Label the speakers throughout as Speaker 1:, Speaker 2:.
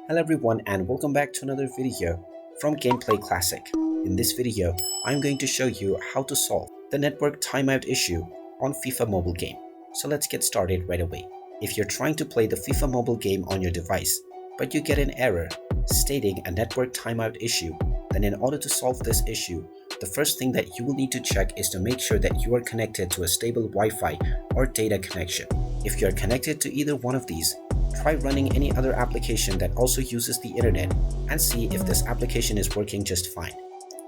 Speaker 1: Hello everyone and welcome back to another video from Gameplay Classic. In this video, I'm going to show you how to solve the network timeout issue on FIFA Mobile game. So let's get started right away. If you're trying to play the FIFA Mobile game on your device, but you get an error stating a network timeout issue, then in order to solve this issue, the first thing that you will need to check is to make sure that you are connected to a stable Wi-Fi or data connection. If you are connected to either one of these, try running any other application that also uses the internet and see if this application is working just fine.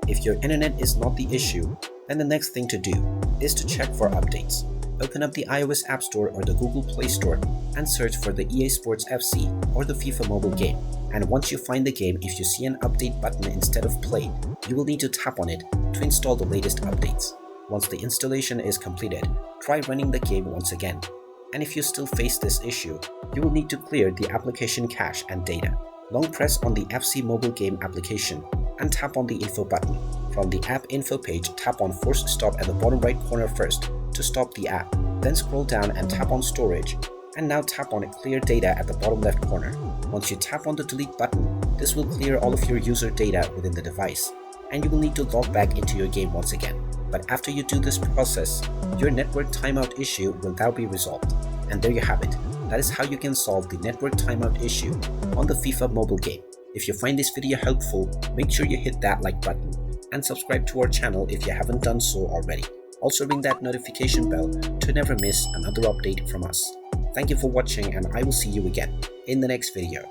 Speaker 1: If your internet is not the issue, then the next thing to do is to check for updates. Open up the iOS App Store or the Google Play Store and search for the EA Sports FC or the FIFA Mobile game. And once you find the game, if you see an update button instead of play, you will need to tap on it to install the latest updates. Once the installation is completed, try running the game once again. And if you still face this issue, you will need to clear the application cache and data. Long press on the FC mobile game application and tap on the info button. From the app info page, tap on force stop at the bottom right corner first to stop the app. Then scroll down and tap on storage, and now tap on clear data at the bottom left corner. Once you tap on the delete button, this will clear all of your user data within the device, and you will need to log back into your game once again. But after you do this process, your network timeout issue will now be resolved. And there you have it. That is how you can solve the network timeout issue on the FIFA mobile game. If you find this video helpful, make sure you hit that like button and subscribe to our channel if you haven't done so already. Also ring that notification bell to never miss another update from us. Thank you for watching and I will see you again in the next video.